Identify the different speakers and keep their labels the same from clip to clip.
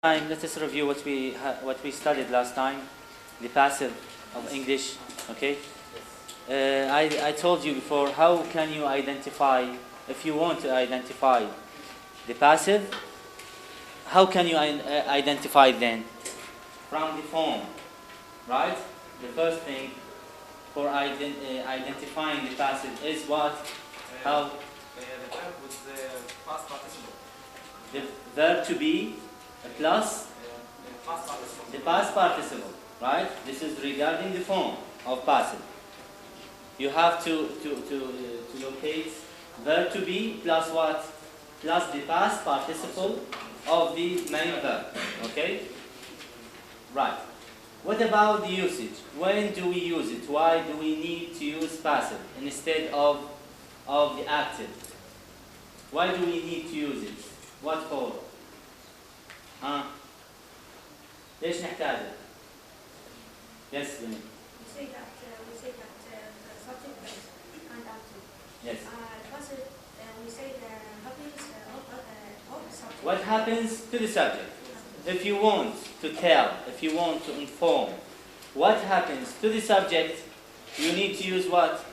Speaker 1: Let us review what we studied last time, the passive of English. Okay. I told you before, how can you identify, if you want to identify the passive, how can you identify then? From the form, right? The first thing for identifying the passive is what? How?
Speaker 2: The verb with the past participle.
Speaker 1: The verb to be plus the past participle, right? This is regarding the form of passive. You have to locate verb to be plus what? Plus the past participle of the main verb. Okay? Right. What about the usage? When do we use it? Why do we need to use passive instead of the active? Why do we need to use it? What for? ليش نحتاجه؟ Yes, Vinny.
Speaker 3: We say that the subject is and active.
Speaker 1: Yes.
Speaker 3: Passive, we say the happens of the subject.
Speaker 1: What happens to the subject? If you want to tell, if you want to inform, what happens to the subject, you need to use what?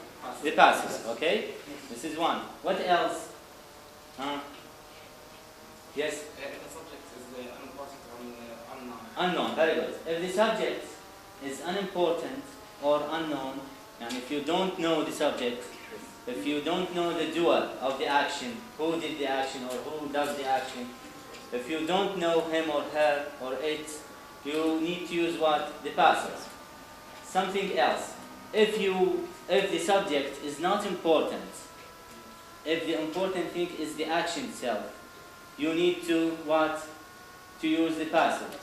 Speaker 1: The passive. Okay? This is one. What else? Yes?
Speaker 2: If the subject is unimportant or unknown.
Speaker 1: Unknown, very good. If the subject is unimportant or unknown, and if you don't know the subject, if you don't know the doer of the action, who did the action or who does the action, if you don't know him or her or it, you need to use what? The passive. Something else. If the subject is not important, if the important thing is the action itself, you need to what? To use the passive.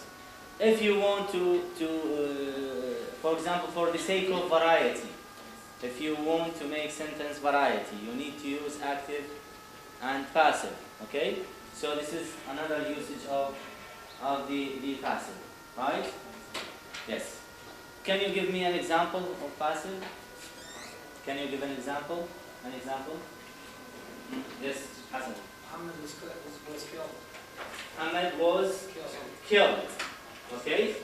Speaker 1: If you want to for example, for the sake of variety, if you want to make sentence variety, you need to use active and passive. Okay? So this is another usage of the passive, right? Yes. Can you give me an example of passive? Can you give an example? An example? Yes, Hassan.
Speaker 2: Muhammad was killed.
Speaker 1: Muhammad was killed. Okay?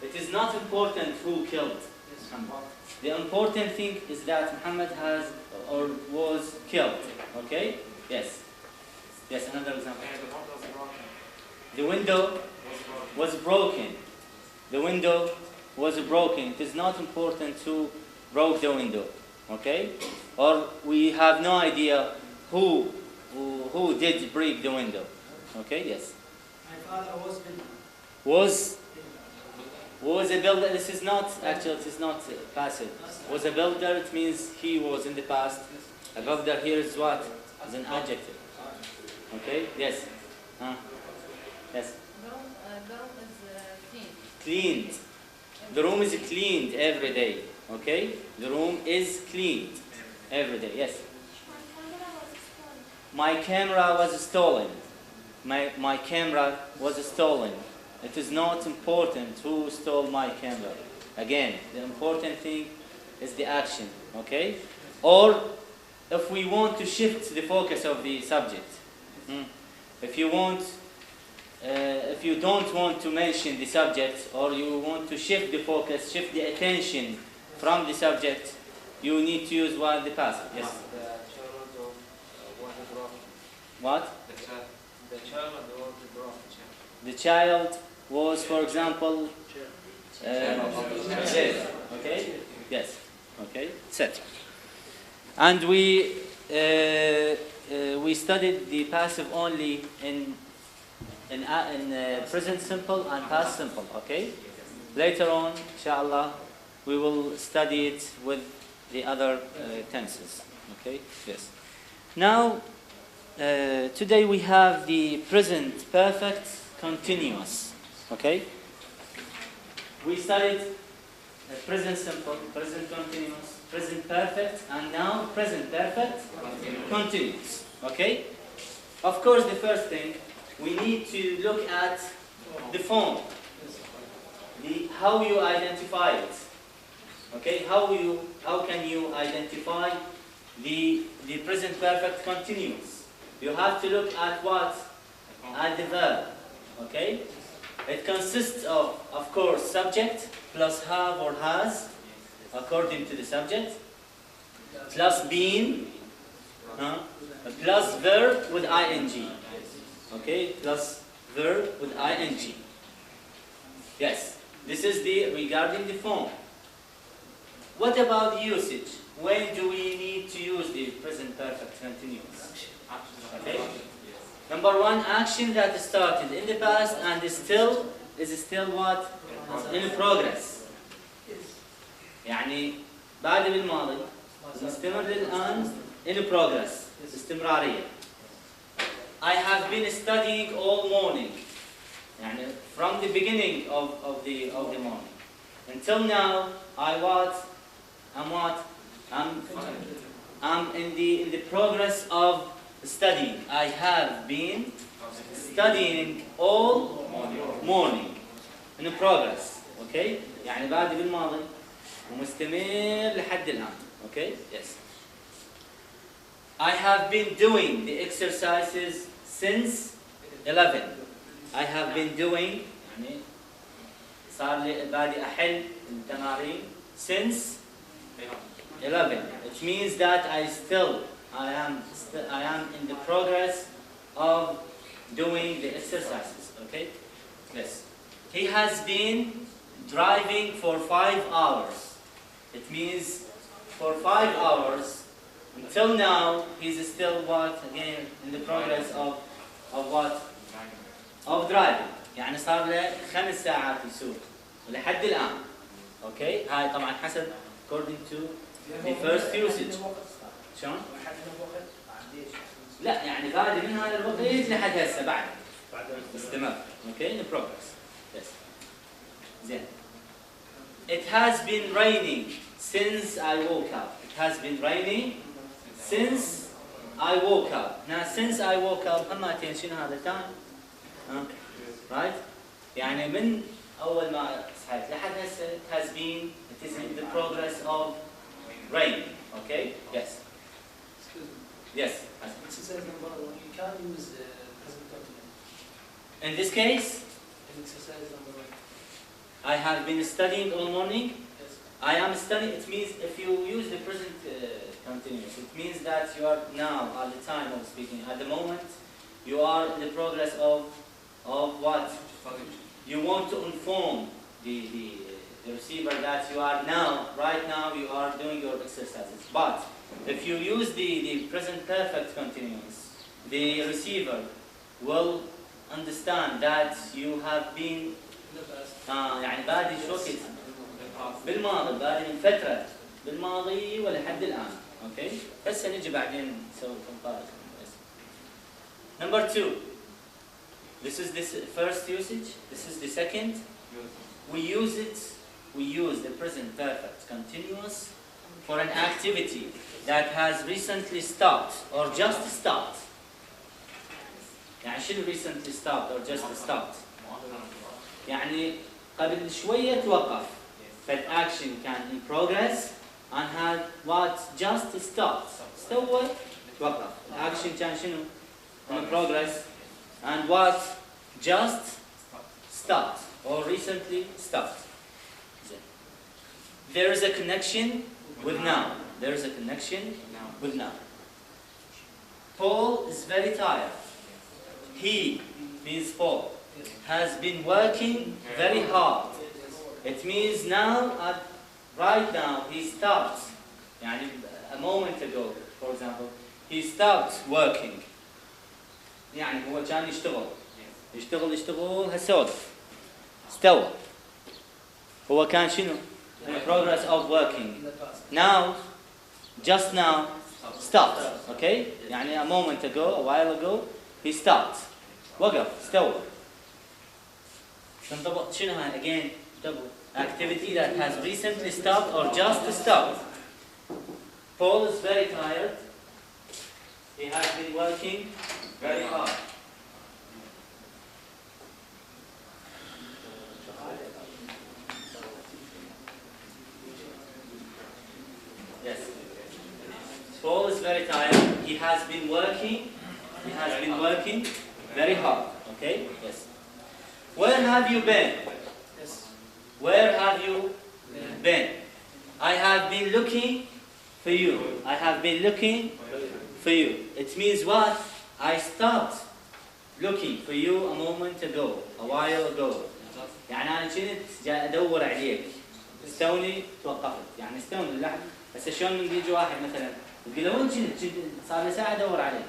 Speaker 1: It is not important who killed Muhammad. The important thing is that Muhammad has or was killed. Okay? Yes. Yes, another example. The window was broken. The window was broken. It is not important who broke the window. Okay? Or we have no idea who did break the window. Okay? Yes.
Speaker 4: My father was
Speaker 1: a builder. This is not actually. It is not passive. Was a builder. It means he was in the past. A builder here is what? Is an adjective. Okay. Yes. Yes.
Speaker 5: The room is clean.
Speaker 1: Cleaned. The room is cleaned every day. Okay. The room is cleaned every day. Yes. My camera was stolen. My camera was stolen. It is not important who stole my camera. Again, the important thing is the action, okay? Or if we want to shift the focus of the subject. If you don't want to mention the subject, or you want to shift the focus, shift the attention from the subject, you need to use what? The passive. Yes. What?
Speaker 2: The child was broken.
Speaker 1: The child was, for example, dead. Okay? Yes. Okay? Set. And we studied the passive only in present simple and past simple. Okay? Later on, inshallah, we will study it with the other tenses. Okay? Yes. Now, today we have the present perfect continuous. Okay? We studied present simple, present continuous, present perfect, and now present perfect continuous. Okay? Of course, the first thing, we need to look at the form. How you identify it. Okay? How can you identify the present perfect continuous? You have to look at what? At the verb. Okay? It consists of course, subject plus have or has, according to the subject, plus been, plus verb with ing. Okay, plus verb with ing. Yes, this is regarding the form. What about the usage? When do we need to use the present perfect continuous? Okay. Number one, action that started in the past and is still what? In progress. يعني بعد بالماضي مستمر الآن in progress. استمرارية. I have been studying all morning. يعني from the beginning of the morning until now I'm in the progress of studying. I have been studying all morning in progress. Okay? يعني بعد بالماضي ومستمر لحد الآن. Okay? Yes. I have been doing the exercises since 11. I have been doing يعني صار لي بادي أحل التمارين since 11. It means that I am in the progress of doing the exercises. Okay? Yes. He has been driving for 5 hours. It means for 5 hours until now he's still what again in the progress of what? Of driving. يعني صار له 5 ساعات يسوق ولحد الآن. Okay? هاي طبعا حسب according to the first usage. شلون؟ لا يعني بعد من هذا الوقت لحد هسه بعد استمر. Okay? In progress. Yes. زين. It has been raining since I woke up. It has been raining since I woke up. Now since I woke up همتين شنو هذا time؟ Right? يعني من أول ما صحيت لحد هسه it has been, it is in the progress of rain. Okay? Yes.
Speaker 4: Excuse me.
Speaker 1: Yes.
Speaker 4: Exercise number 1, you can't use present continuous.
Speaker 1: In this case,
Speaker 4: In exercise number 1.
Speaker 1: I have been studying all morning.
Speaker 4: Yes.
Speaker 1: I am studying. It means if you use the present continuous, it means that you are now at the time of speaking. At the moment, you are in the progress of what? You want to inform the receiver that you are right now you are doing your exercises. But if you use the present perfect continuous, the receiver will understand that you have been يعني بادي شو وقت بالماضي بادي من فترة بالماضي ولحد الآن. Okay? هسه نجي بعدين نسوي comparison. Number 2. This is the first usage. This is the second. We use the present perfect continuous for an activity that has recently stopped or just stopped. يعني شنو recently stopped or just stopped؟ يعني قبل شوية توقف. That action can in progress and had what just stopped. استوى توقف. Action كان شنو؟ In progress and what just stopped or recently stopped. There is a connection with now. There is a connection with now. Paul is very tired. He means Paul has been working very hard. It means now, right now, he stopped. يعني a moment ago, for example, he stopped working. يعني هو كان يشتغل هسه وقف. استوى. هو كان شنو؟ In the progress of working. Now, just now, stopped. Okay? يعني a moment ago, a while ago, he stopped. وقف. استوى. تنطبق شنو هاي again double activity that has recently stopped or just stopped. Paul is very tired. He has been working very hard. Yes. Paul is very tired. He has been working very hard. Okay? Yes. Where where have you been?
Speaker 4: Yes.
Speaker 1: Where have you been? I have been looking for you. I have been looking for you. It means what? I stopped looking for you a moment ago, a while ago. يعني أنا كنت جاي أدور عليك. استوني توقفت. يعني استوني اللحظة. بس شلون من بيجي واحد مثلا تقول له وين كنت؟ صار لي ساعة أدور عليك.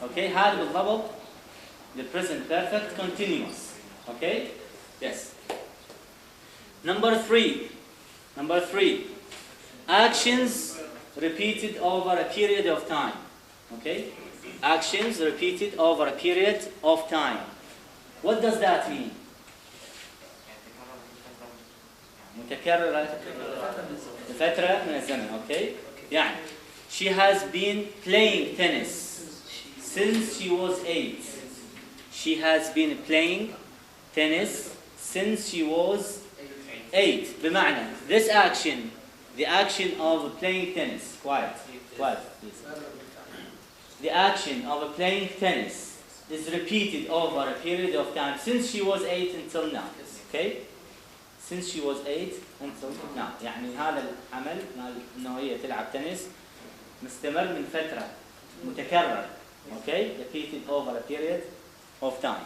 Speaker 1: أوكي هذا بالضبط the present perfect continuous. Okay? Yes. Number three. Actions repeated over a period of time. Okay? Actions repeated over a period of time. What does that mean? متكررة لفترة من الزمن. Okay? يعني she has been playing tennis since she was 8. She has been playing tennis since she was 8. بمعنى this action, the action of playing tennis. Quiet, please. The action of playing tennis is repeated over a period of time since she was 8 until now. Okay? Since she was 8 until now. يعني هذا العمل انه هي تلعب تنس مستمر من فترة متكرر. Okay? Repeated over a period of time.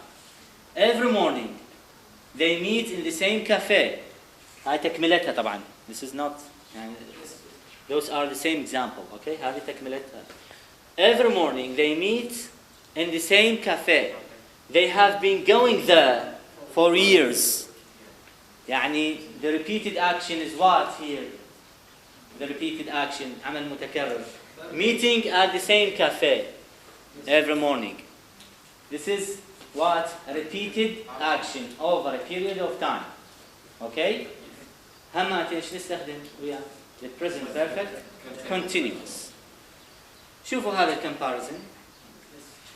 Speaker 1: Every morning they meet in the same cafe. هاي تكملتها طبعا. This is not يعني those are the same example. Okay? هذه تكملتها. Every morning they meet in the same cafe. They have been going there for years. يعني the repeated action is what here? The repeated action عمل متكرر. Meeting at the same cafe every morning. This is what? A repeated action over a period of time. Okay? همات ايش نستخدم وياه؟ The present perfect continuous. شوفوا هذا comparison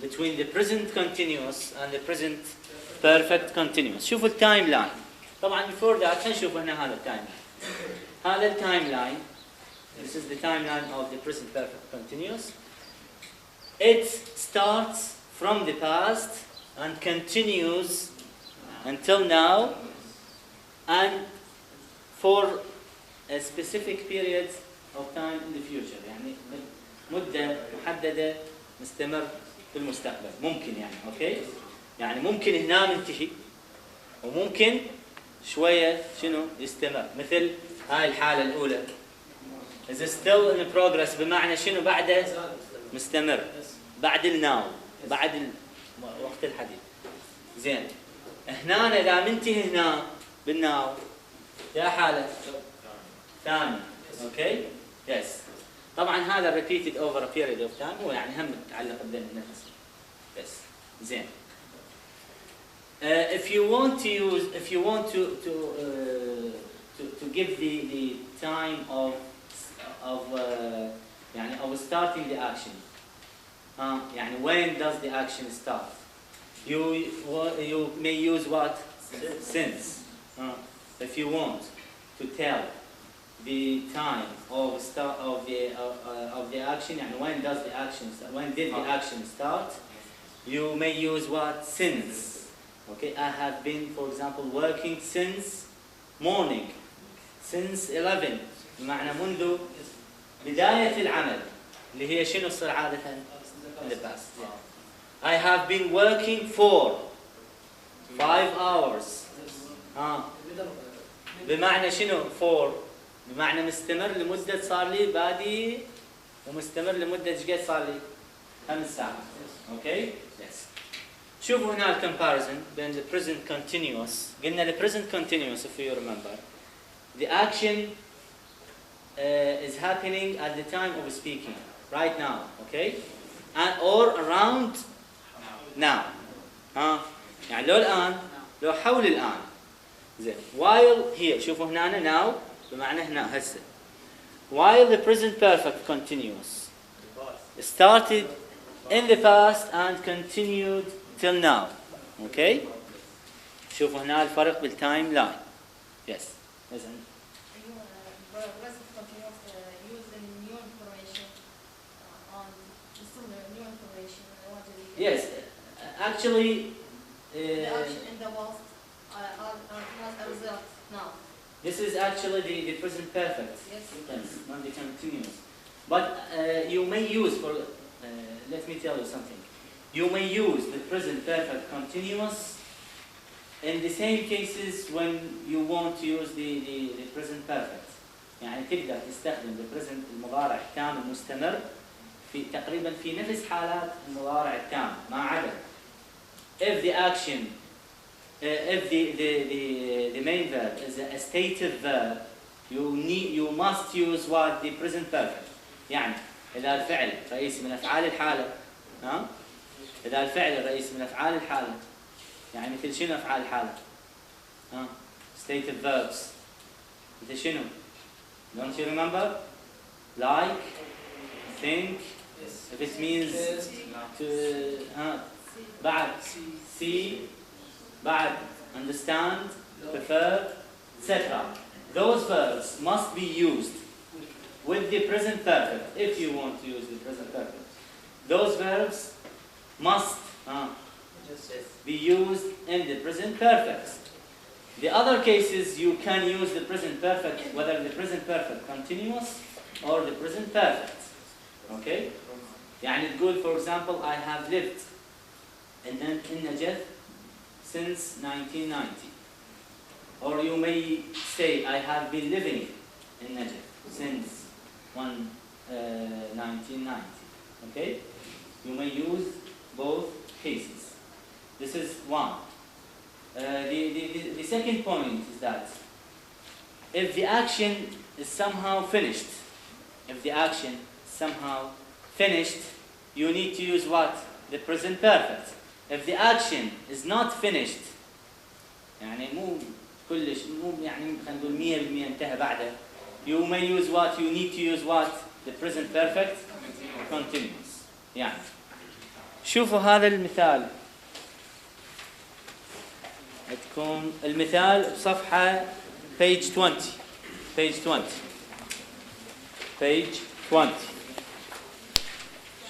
Speaker 1: between the present continuous and the present perfect continuous. شوفوا التايم لاين. طبعا before that نشوف هنا هذا التايم لاين. هذا التايم لاين. This is the timeline of the present perfect continuous. It starts from the past and continues until now and for a specific period of time in the future. يعني مدة محددة مستمر في المستقبل. ممكن يعني اوكي؟ يعني ممكن هنا منتهي وممكن شوية شنو يستمر. مثل هاي الحالة الأولى. is still in progress بمعنى شنو بعده مستمر. بعد الناو بعد وقت الحديث. زين. هنا إذا منتهي هنا بالناو يا حالة ثانية. اوكي؟ يس. طبعا هذا repeated over a period of time هو يعني هم متعلق بالنفس. بس. زين. If you want to give the time of يعني of starting the action. يعني when does the action start? You may use what? Since. If you want to tell the time of start of the action, and when does the action start? When did the action start? You may use what? Since. Okay, I have been, for example, working since morning. Since 11. بمعنى منذ بداية العمل اللي هي شنو تصير عادة in the past. I have been working for 5 hours. بمعنى شنو for؟ بمعنى مستمر لمدة صار لي بادي ومستمر لمدة ايش قد صار لي؟ 5 ساعات. Okay? Yes. شوفوا هنا ال comparison بين the present continuous. قلنا the present continuous if you remember. The action is happening at the time of speaking, right now, okay? And or around now. يعني لو الآن لو حول الآن. زين. While here شوفوا هنا now بمعنى هنا هسه. While the present perfect continuous started in the past and continued till now. Okay? شوفوا هنا الفرق بالتايم لاين. Yes. Listen.
Speaker 5: present continuous use the new information on similar new information.
Speaker 1: Yes. Actually.
Speaker 5: The action in the past. as a result now.
Speaker 1: This is actually the present perfect.
Speaker 5: Yes.
Speaker 1: Yes, not the continuous. But you may use, let me tell you something. You may use the present perfect continuous in the same cases when you want to use the present perfect. يعني تقدر تستخدم the present المضارع التام المستمر في تقريبا في نفس حالات المضارع التام ما عدا if the action if the main verb is a stative verb you must use what the present perfect. يعني إذا الفعل رئيسي من أفعال الحالة ها إذا الفعل الرئيسي من أفعال الحالة يعني مثل شنو أفعال الحالة؟ ها stative verbs مثل شنو؟ Don't you remember? Like, think, if it means to بعد see, بعد understand, prefer, etc. Those verbs must be used with the present perfect if you want to use the present perfect. Those verbs must be used in the present perfect. The other cases you can use the present perfect, whether the present perfect continuous or the present perfect. Okay? يعني تقول for example I have lived in Najaf since 1990. Or you may say I have been living in Najaf since 1990. Okay? You may use both cases. This is one. The second point is that if the action is somehow finished, you need to use what? The present perfect. If the action is not finished, يعني مو كلش مو يعني خلينا نقول 100% انتهى بعده, you may use what? You need to use what? The present perfect continuous. يعني شوفوا هذا المثال. عندكم المثال بصفحة page 20.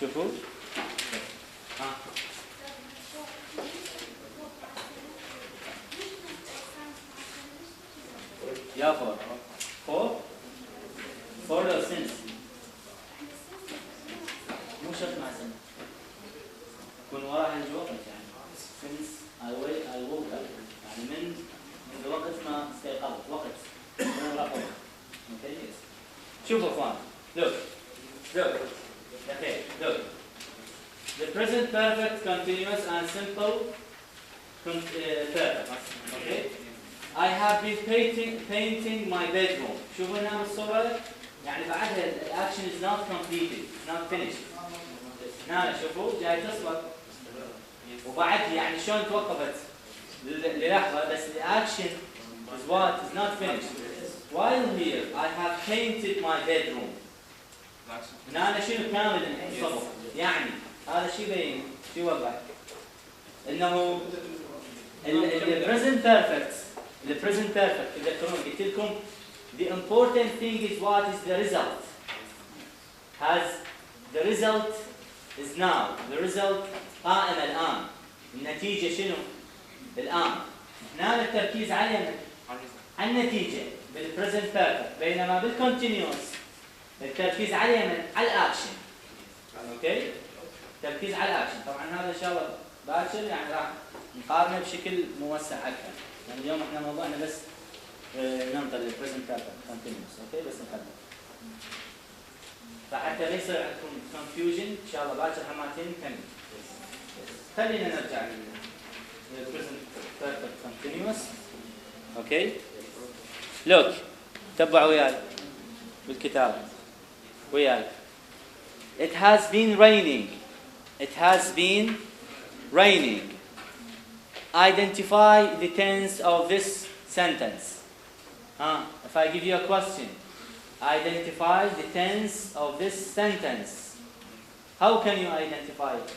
Speaker 1: شوفوا. يا for or since. مو شرط مع سنة. يكون وراها الوقت يعني. Since I woke up. يعني من وقت ما استيقظت وقت من وراء وقت. Okay, yes. شوفوا اخوان. Look. Okay, look. The present perfect, continuous and simple perfect. Okay. I have been painting my bedroom. شوفوا هنا الصورة يعني بعدها الأكشن is not completed, not finished. هنا شوفوا جاي تصبر وبعد يعني شلون توقفت للحظة بس the action is what is not finished. While here I have painted my bedroom. هنا أنا شنو كامل الصبر يعني هذا الشيء يبين شو يوضح إنه the present perfect تذكرون قلت لكم the important thing is what is the result. The result is now. The result قائمة الآن. النتيجة شنو؟ الآن. هنا التركيز على النتيجة بالpresent perfect بينما بالcontinuous التركيز على الأكشن. أوكي؟ التركيز على الأكشن. طبعا هذا إن شاء الله باكر يعني راح نقارنه بشكل موسع أكثر. يعني اليوم احنا موضوعنا بس ننطر البريزنت بيرفكت كونتينيوس. اوكي بس نخليه فحتى لا يصير عندكم كونفيوجن ان شاء الله باكر حماتين نكمل. خلينا نرجع للبريزنت بيرفكت كونتينيوس. اوكي لوك تبعوا وياي بالكتاب وياي. It has been raining. Identify the tense of this sentence. If I give you a question, identify the tense of this sentence. How can you identify it?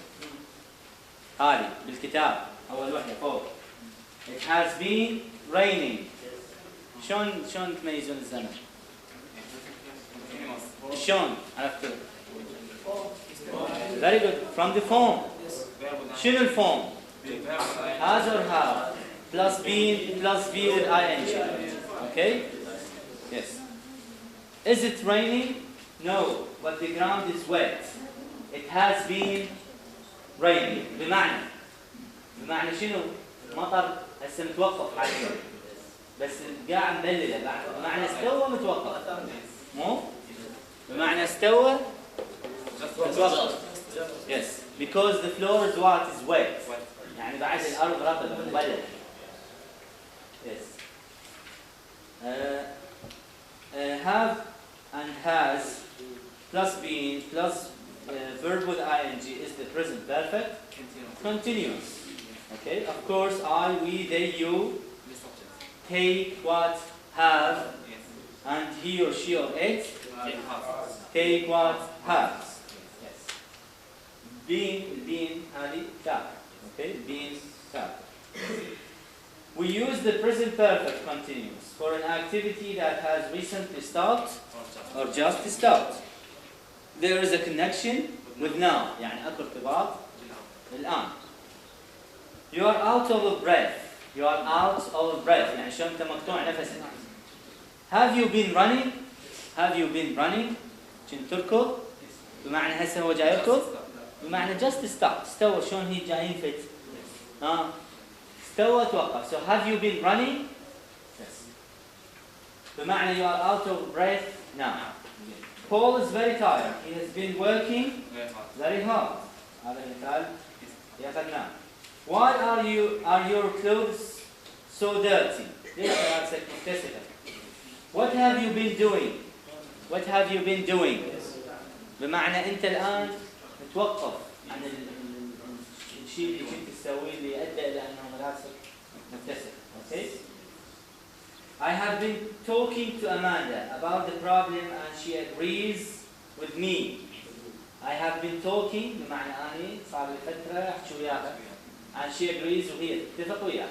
Speaker 1: هذه بالكتاب أول وحدة فوق. It has been raining. شلون تميزون الزمن؟ شلون عرفتوا؟ Very good. From the form. شنو الفورم؟ has or have. plus been plus be with ing. Okay? Yes. Is it raining? No, but the ground is wet. It has been raining. بمعنى شنو؟ مطر هسه متوقف حاليا. بس قاعد مبلله بعد. بمعنى استوى متوقف. مو؟ بمعنى استوى متوقف. Yes. Because the floor is what? Is wet. يعني بعد الأرض رطبة مبللة. Yes. Have and has plus been plus verb with ing is the present perfect continuous. Okay, of course, I, we, they, you take what have and he or she or it take what has. Yes. Been هذه تاب. Okay, been تاب. We use the present perfect continuous for an activity that has recently stopped or just stopped. There is a connection with now. يعني أكو ارتباط الآن. You are out of breath. You are out of breath. يعني شو أنت مقطوع نفسك. Have you been running? Have you been running? كنت تركض؟ بمعنى هسه هو جاي يركض؟ بمعنى just stop. استوى شلون هي جاي ينفت؟ استوى توقف. So have you been running? Yes. بمعنى you are out of breath now. Paul is very tired. He has been working very hard. هذا المثال يأخذناه. Why are your clothes so dirty? ليش ملابسك مكتسبة? What have you been doing? What have you been doing? بمعنى أنت الآن متوقف عن الشيء اللي كنت تسويه اللي أدى إلى أنه ملابسك مكتسبة. Okay? I have been talking to Amanda about the problem and she agrees with me. I have been talking بمعنى أني صار لي فترة أحكي وياها and she agrees وهي تتفق وياها.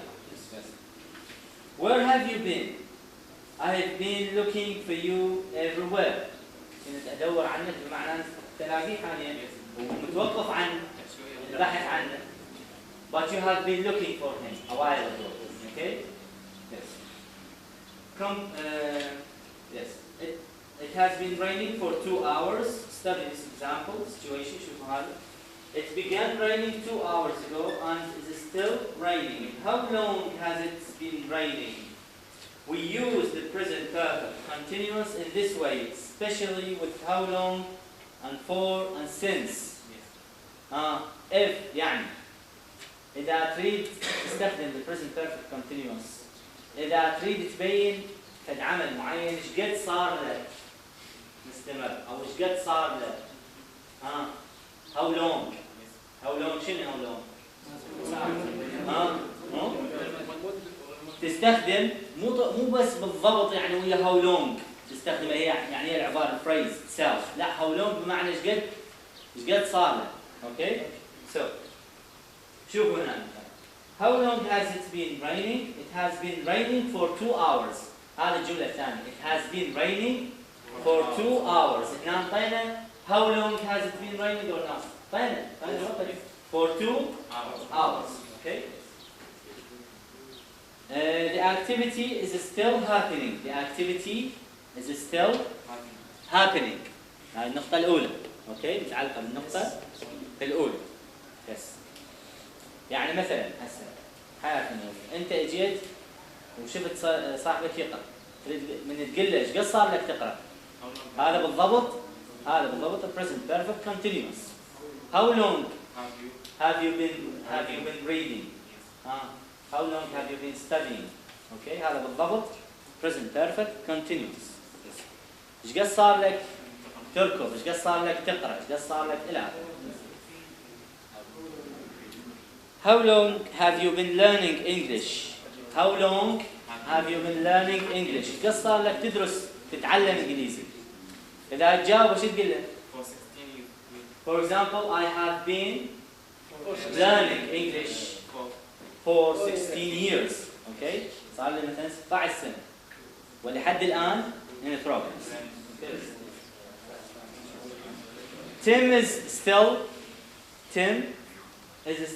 Speaker 1: Where have you been? I have been looking for you everywhere. كنت أدور عنك بمعنى تلاقيه حاليا ومتوقف عن البحث عنه. But you have been looking for him a while ago. Okay? Yes. Yes. It has been raining for 2 hours. Study this example, situation. شوفوا هذا. It began raining 2 hours ago and is still raining. How long has it been raining? We use the present perfect continuous in this way, especially with how long and for and since. If يعني إذا تريد تستخدم the present perfect continuous. إذا تريد تبين فد عمل معين إيش قد صار له مستمر أو إيش قد صار له. How long? How long شنو how long؟ تستخدم مو بس بالضبط يعني ويا how long تستخدم هي يعني هي العبارة الفريز itself. لا how long بمعنى إيش قد صار له. Okay? So شوفوا هنا. How long has it been raining? It has been raining for 2 hours. هذه الجملة الثانية. It has been raining for 2 hours. هنا انطينا how long has it been raining or not? طينا for 2 hours. Okay? The activity is still happening. The activity is still happening. هاي النقطة الأولى. Okay? متعلقة بالنقطة الأولى. Yes. يعني مثلا هسه حياتنا أنت اجيت وشفت صاحبك يقرأ. من تقول له ايش قد صار لك تقرأ؟ هذا بالضبط the present perfect continuous. How long have you been reading? How long have you been studying? Okay, هذا بالضبط present perfect continuous. ايش قد صار لك تركض؟ ايش قد صار لك تقرأ؟ ايش قد صار لك إلى How long have you been learning English? How long have you been learning English? ايش قد صار لك تدرس تتعلم إنجليزي؟ إذا تجاوب ايش تقول له؟ For example, I have been learning English for 16 years. Okay? صار لي مثلا 16 سنة. ولحد الآن in progress. Tim is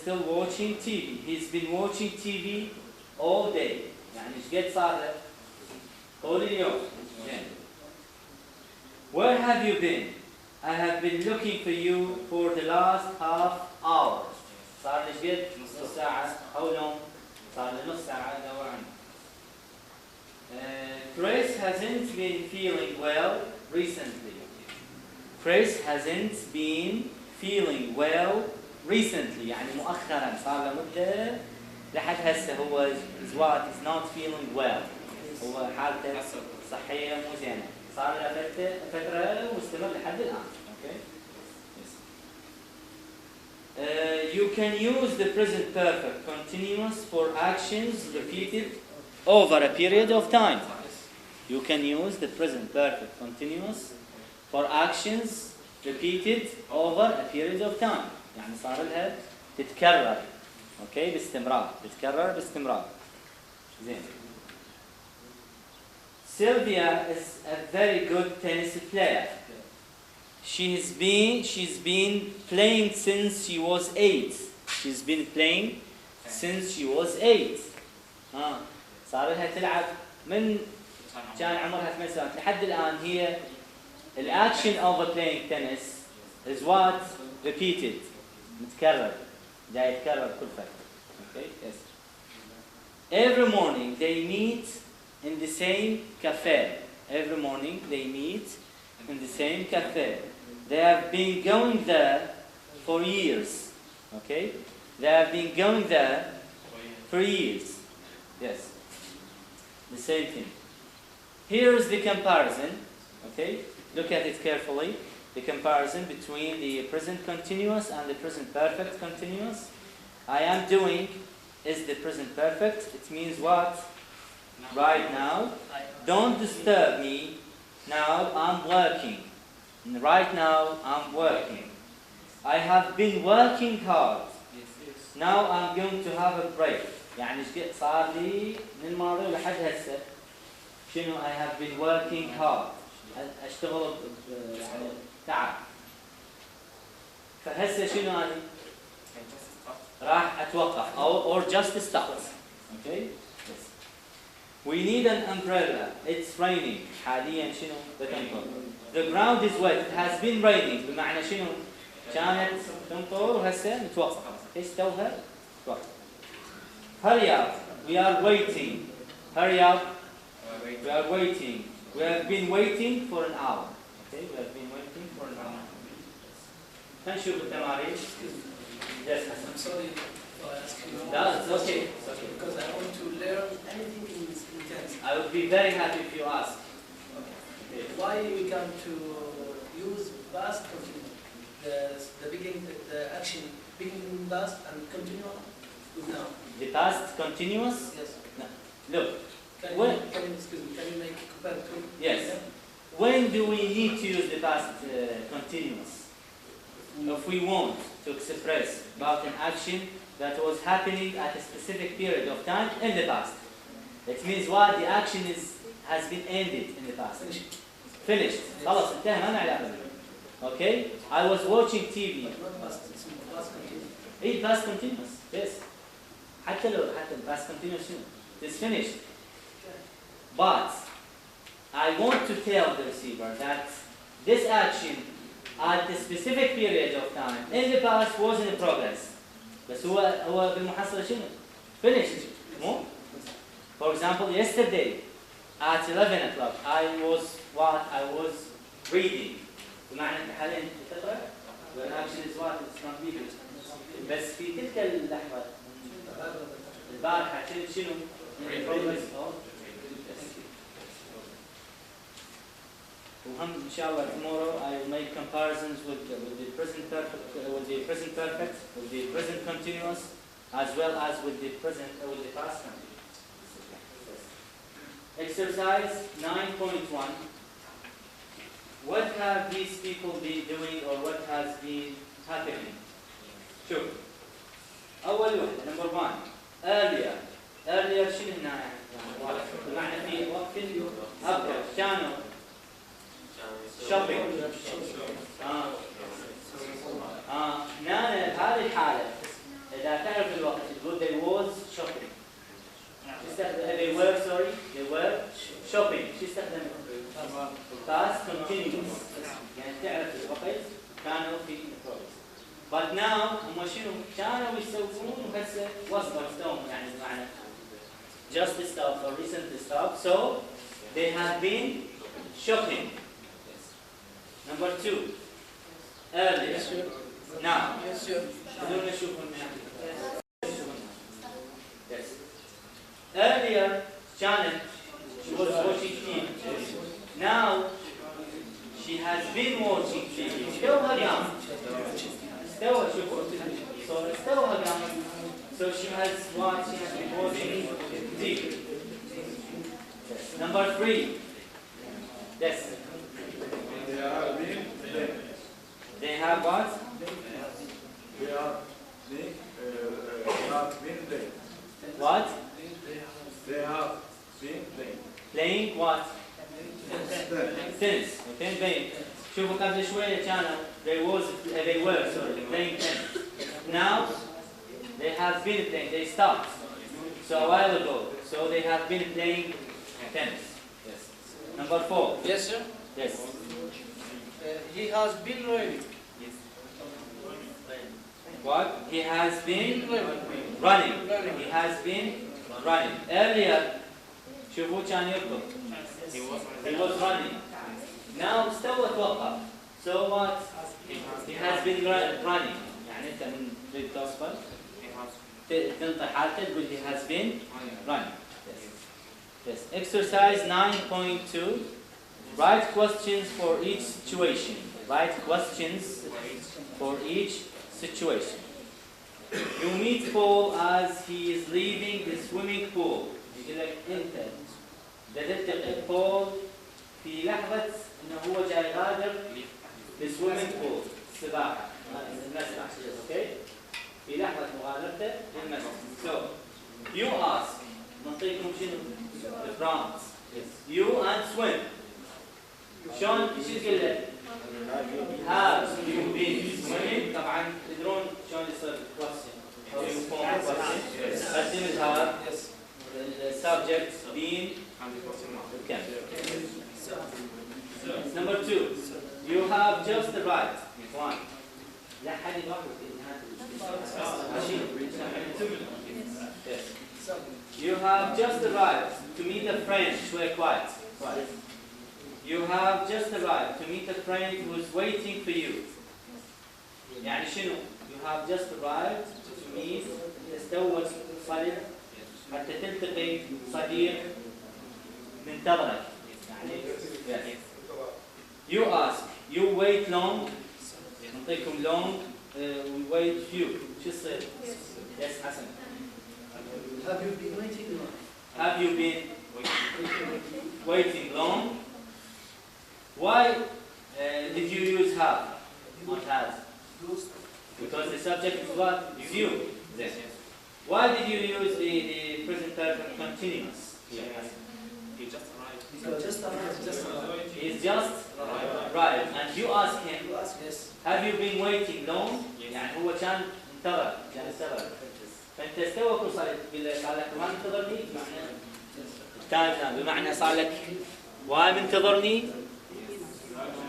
Speaker 1: still watching TV. He's been watching TV all day. يعني ايش قد صار له؟ طول اليوم. زين. Where have you been? I have been looking for you for the last half hour. صار لي ايش قد؟ نص ساعة. How long? صار لي نص ساعة أدور عنه. Chris hasn't been feeling well recently. Chris hasn't been feeling well recently. يعني مؤخرا صار له مدة لحد هسه هو is not feeling well. هو حالته صحية مو زينة. صار له فترة مستمر لحد الآن. Okay. You can use the present perfect continuous for actions repeated over a period of time. You can use the present perfect continuous for actions repeated over a period of time. يعني صار لها تتكرر. اوكي باستمرار. تتكرر باستمرار. زين. Sylvia is a very good tennis player. She's been playing since she was 8. She's been playing since she was 8. صار لها تلعب من كان عمرها 8 سنوات لحد الآن. هي الأكشن of playing tennis is what repeated. متكرر. جاي يتكرر كل فترة. Okay? Yes. Every morning they meet in the same cafe. Every morning they meet in the same cafe. They have been going there for years. Okay? They have been going there for years. Yes. The same thing. Here is the comparison. Okay? Look at it carefully. The comparison between the present continuous and the present perfect continuous. I am doing is the present perfect. It means what? Right now. Don't disturb me. Now I'm working. Right now I'm working. I have been working hard. Now I'm going to have a break. يعني صار لي من الماضي لحد هسه. شنو I have been working hard. اشتغل يعني تعب. فهسه شنو هذه؟ راح اتوقف or just stop. Okay? Yes. We need an umbrella. It's raining. حاليا شنو بتمطر. The ground is wet. It has been raining. بمعنى شنو؟ كانت تمطر وهسه متوقفة. ايش توها؟ توقف. Hurry up. We are waiting. Hurry up. We are waiting. We have been waiting for an hour. Okay? We have been waiting for an hour. نشوف التمارين. Yes, Hassan.
Speaker 4: I'm sorry for asking you.
Speaker 1: No, it's okay. It's okay.
Speaker 4: Because I want to learn anything in tennis.
Speaker 1: I would be very happy if you ask. Okay.
Speaker 4: Why we come to use past continuous? The beginning, the action beginning past and continue with now.
Speaker 1: The past continuous?
Speaker 4: Yes.
Speaker 1: No. Look.
Speaker 4: Can you make comparison?
Speaker 1: Yes. When do we need to use the past continuous? If we want to express about an action that was happening at a specific period of time in the past. It means what? The action has been ended in the past. Finished. خلاص انتهى ما نعلم. Okay? I was watching TV.
Speaker 4: But not past, it's past continuous.
Speaker 1: إيه past continuous. Yes. حتى past continuous شنو? It's finished. But I want to tell the receiver that this action at the specific period of time in the past was in progress. بس هو بالمحصلة شنو؟ Finished. مو؟ For example, yesterday at 11 o'clock I was reading. بمعنى أنت حاليا تقرأ والأكشن is what is completed. بس في تلك اللحظة البارحة شنو؟ in progress of. وهم إن شاء الله tomorrow I will make comparisons with the present perfect, with the present continuous, as well as with the past continuous. Exercise 9.1. What have these people been doing or what has been happening? شوف. أول وحدة number 1. Earlier شنو هنا يعني؟ بمعنى في وقت أبكر كانوا shopping. هنا بهذه الحالة إذا تعرف الوقت تقول there was shopping. they were shopping. شو استخدم؟ past continuous. يعني تعرف الوقت كانوا في progress. But now هم شنو؟ كانوا يسوون وهسه وصلوا استووا يعني بمعنى just stopped or recently stopped. So they have been shopping. Number 2. Earlier. Now. بدون نشوف Yes. Earlier كانت she was watching TV. Now she has been watching TV. استوها قامت. استوى شوفوا. So استوها قامت. So she has been watching TV. Number 3. Yes. They have what?
Speaker 6: They have been playing.
Speaker 1: What?
Speaker 6: They have been playing.
Speaker 1: Playing what? Tennis. playing. شوفوا قبل شوية كانوا they were playing tennis. Now they have been playing. They stopped. So a while ago. So they have been playing tennis. Yes. Number 4.
Speaker 4: Yes, sir.
Speaker 1: Yes.
Speaker 4: He has been learning.
Speaker 1: What? He has been running. He has been running. Earlier, شوفوا كان يركض. He was running. Now استوى توقف. So what? He has been running. يعني أنت من تريد توصل تنطي حالته تقول he has been running. Yes. Exercise 9.2. Write questions for each situation. Write questions for each situation. You meet Paul as he is leaving the swimming pool. يقول لك أنت تلتقي Paul في لحظة إنه هو جاي غادر the swimming pool السباحة المسبح. Okay? في لحظة مغادرته للمسبح. So you ask. نعطيكم شنو؟ The prompts. You and swim. شلون ايش تقول له؟ Have you been swimming؟ طبعا تدرون شلون يصير question. How you form a question. قدم الهاب. السبجكت been كم. Number 2. You have just arrived. One. لا حد يضرب Yes. You have just arrived to meet a friend. شوي quiet. You have just arrived to meet a friend who is waiting for you. يعني شنو؟ You have just arrived to meet تستوت صديق حتى تلتقي صديق منتظرك. يعني You ask. You wait long. نعطيكم long. We wait few. شو يصير؟ Yes حسن.
Speaker 4: Have you been waiting long?
Speaker 1: Have you been waiting long? Why did you use have? Not has. Because the subject is what? Is you. Yes. Why did you use the present perfect continuous?
Speaker 2: He just arrived.
Speaker 1: He's just arrived. And you ask him,
Speaker 4: Yes.
Speaker 1: have you been waiting long? يعني هو كان انتظر. فأنت استوى كل صار تقول له صار لك ما منتظرني بمعنى صار لك واي منتظرني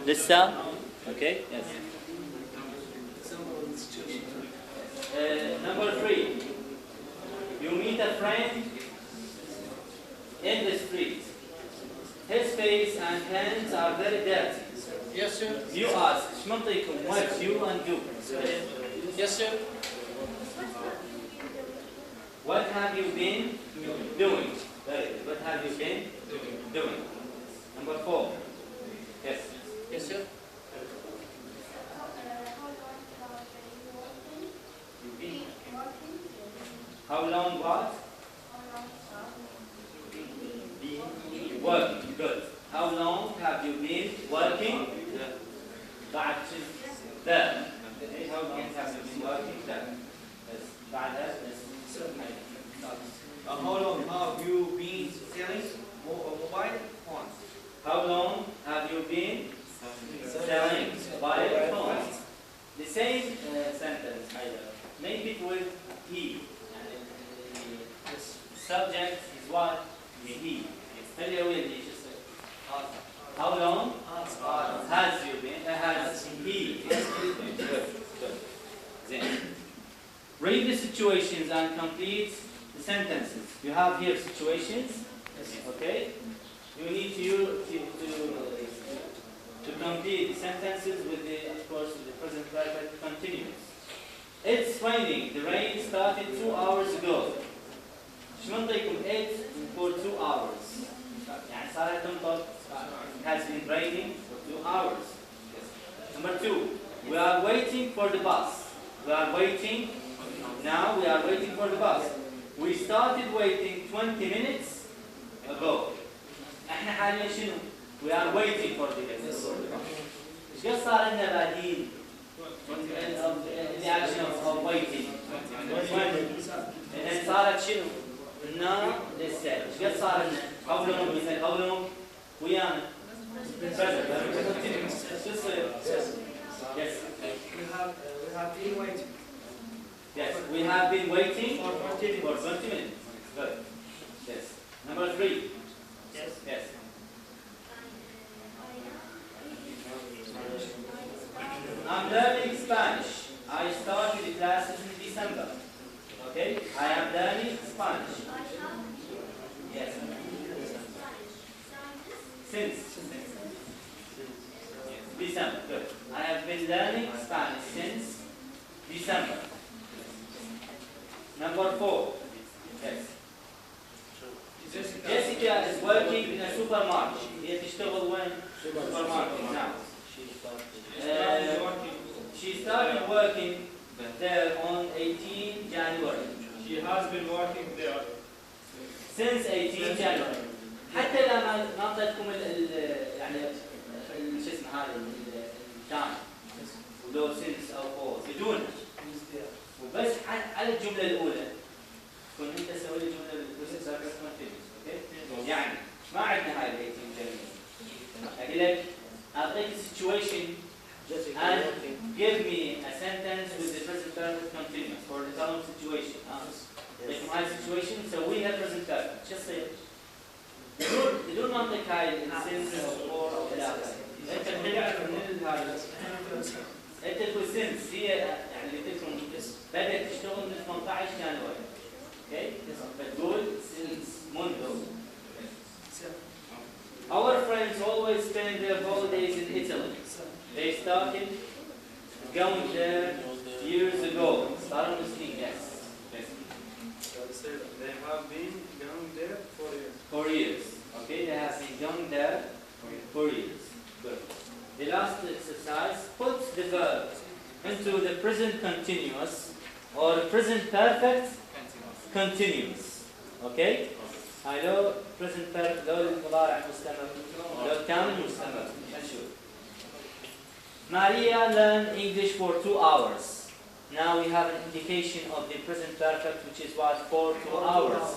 Speaker 1: لسه. Okay. Yes. Number 3. You meet a friend in the street. His face and hands are very dirty.
Speaker 4: Yes, sir.
Speaker 1: You ask, ايش منطيكم? What you and do?
Speaker 4: Yes, sir.
Speaker 1: What have you been doing? Very good. What have you been doing? Number 4. Yes.
Speaker 4: Yes, sir.
Speaker 1: How long what? Working. Good. How long have you been working? بعد there. How long have you been working there? Yes. بعدها.
Speaker 2: How long have you been selling mobile phones?
Speaker 1: How long have you been selling mobile phones? The same sentence either. Make it with he. The subject is what? خليها ويا اللي شو يصير. How long has you been? Has he? زين. Read the situations and complete the sentences. You have here situations. Okay. You need to complete the sentences with the, of course, with the present perfect continuous. It's raining. The rain started 2 hours ago. شو منطقكم it for 2 hours؟ يعني صارت تمطر. It has been raining for 2 hours. Number 2, we are waiting for the bus. We are waiting. Now we are waiting for the bus. We started waiting 20 minutes ago. احنا حاليا شنو؟ We are waiting for the bus. ايش قد صار لنا بعدين؟ the action of waiting. إذا صارت شنو؟ now لسه. ايش قد صار لنا؟ how long مثل how long ويانا؟ شو يصير؟ Yes.
Speaker 2: We have been waiting.
Speaker 1: Yes, we have been waiting for 20 minutes. Good. Yes. Number 3.
Speaker 2: Yes.
Speaker 1: Yes. I'm learning Spanish. I started the classes in December. Okay? I am learning Spanish. Yes. Since December. Good. I have been learning Spanish since December. Number 4. Yes. Jessica is working in a supermarket. هي تشتغل وين؟ Supermarket. Now. She started working there on 18 January.
Speaker 6: She has been working there.
Speaker 1: Since 18 January. حتى لما ما اعطيتكم يعني شو اسمه هذا التايم ولو since او for بدون وبس على الجمله الاولى تكون انت سوي لي جمله بالبريزنت بيرفكت كونتينيوس. اوكي؟ يعني ما عندنا هاي ال 18 اقول لك اعطيك situation and give me a sentence with the present perfect continuous for the following situation. اعطيكم هاي situation سويها present perfect. شو يصير؟ بدون ما اعطيك هاي السنس او فور او الى اخره. انت تعرف من هاي انت تقول سنس هي يعني اللي تكون بدات تشتغل من 18 يناير. اوكي؟ فتقول سنس منذ. Our friends always spend their holidays in Italy. They started going there years ago. صاروا سنين. Yes.
Speaker 6: They have been going there for years.
Speaker 1: For years. Okay, they have been going there for years. Good. The last exercise, put the verb into the present continuous or present perfect continuous. Okay? I know present perfect لو المضارع مستمر لو كامل مستمر. نشوف. Maria learned English for 2 hours. Now we have an indication of the present perfect, which is what? For 2 hours.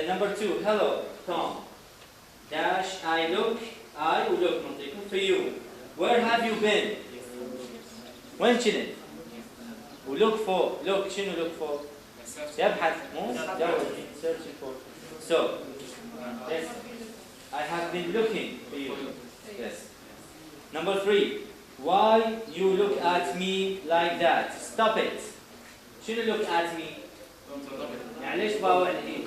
Speaker 1: Number 2, hello, Tom. Dash, I look for you. Where have you been? وين كنت؟ look for, شنو look for؟ يبحث مو؟ searching for. So, yes, I have been looking for you. Yes. Number 3. Why you look at me like that? Stop it. شنو look at me؟ يعني ليش باوعني هيك؟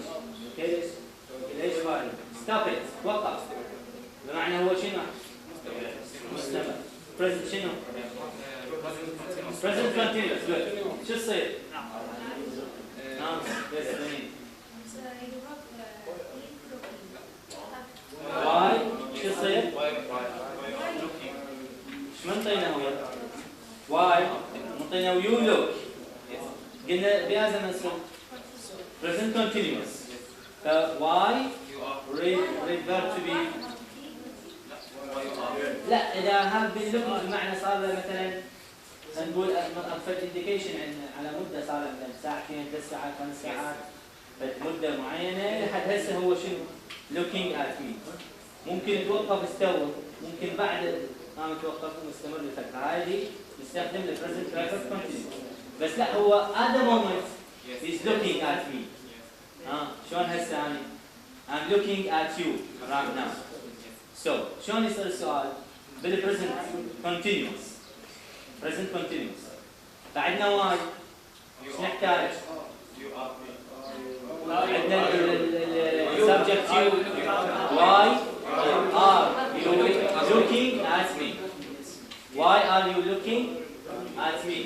Speaker 1: ليش باوعني؟ Stop it. وقف. بمعنى هو شنو؟ مستمر. Present شنو؟ Present continuous. Good. شو يصير؟ Yes, Why؟ شو يصير؟ ايش منطينا هو؟ Why؟ منطينا you look. قلنا بهذا المنصوب present continuous. Why read verb to be. لا إذا have been looking بمعنى صار له مثلا نقول أخذ indication على مدة صار له مثلا ساعتين 3 ساعات 5 ساعات مدة معينة لحد هسه هو شنو؟ looking at me. ممكن يتوقف استوى ممكن بعد ما يتوقف ومستمر لفترة هذه يستخدم ال present perfect continuous. بس لا هو at the moment he's looking at me. شلون هسه أنا I'm looking at you right now. So شلون يصير السؤال؟ بالpresent continuous. Present continuous. فعندنا واي. شو نحتاج؟ عندنا subject you. Why are you looking at me? Why are you looking at me?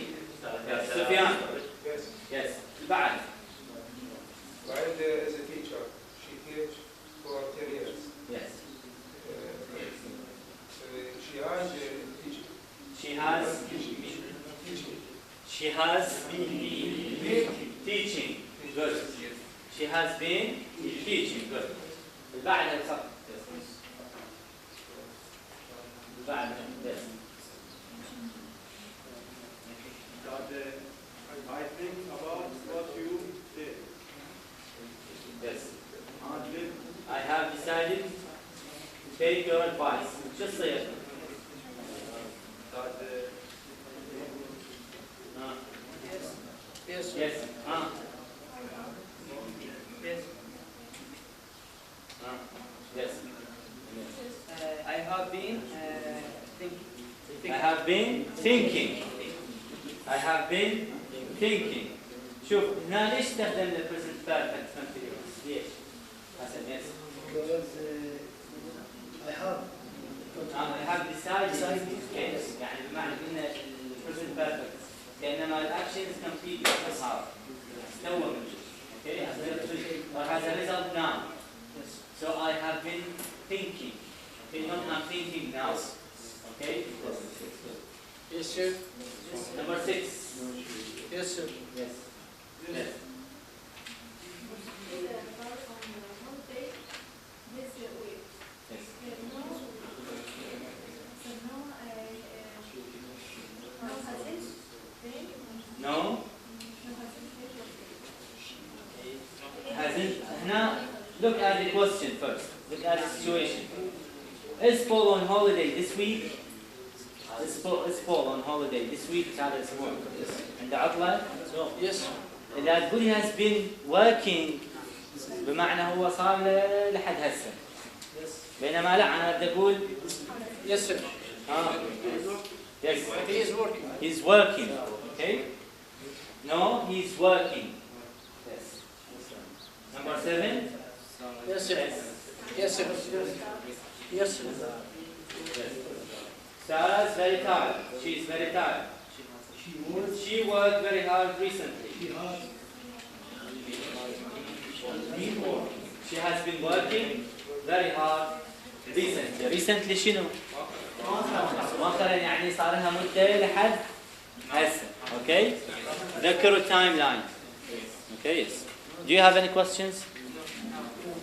Speaker 1: سفيان.
Speaker 7: Yes.
Speaker 1: Yes. بعد.
Speaker 7: While as a teacher, she teach for 10 years.
Speaker 1: Yes.
Speaker 7: She has teaching.
Speaker 1: She has. She has been teaching. Good. She has been teaching. Good. بعد الخط. بعد. Yes.
Speaker 6: I think about what you did.
Speaker 1: Yes. I have decided to take your advice. شو تصير؟
Speaker 4: Yes.
Speaker 1: Yes. Yes.
Speaker 4: I have been thinking.
Speaker 1: I have been thinking. I have been thinking. شوف هنا ليش استخدمنا present perfect continuous؟ ليش؟ حسن yes.
Speaker 4: Because
Speaker 1: I have decided. Yes. يعني بمعنى ان present perfect كأنما الactions complete صار استوى موجود. Okay. Or has a result now. So I have been thinking. Okay. Not I'm thinking now. Okay.
Speaker 4: Yes, sir.
Speaker 1: Number 6.
Speaker 4: Yes, sir.
Speaker 1: Yes. Yes. No. Hasn't. Now, look at the question first. Look at the situation. Is Paul on holiday this week? Is Paul on holiday this week? هذا الأسبوع. عنده عطلة؟
Speaker 4: Yes.
Speaker 1: إذا تقول he has been working بمعنى هو صار لحد هسه.
Speaker 4: Yes.
Speaker 1: بينما لا أنا بدي أقول
Speaker 4: Yes, sir.
Speaker 1: Yes.
Speaker 4: He is working.
Speaker 1: He's working. Okay. No, he's working. Yes. Number 7.
Speaker 4: Yes, sir. Yes, sir. Yes, sir.
Speaker 1: Yes. Sarah is very tired. She is very tired. She worked very hard recently. She has been working very hard recently. Recently شنو؟ مؤخرا يعني صار لها مدة لحد هسه. Okay. ذكروا التايم لاين. Okay. Yes. Do you have any questions?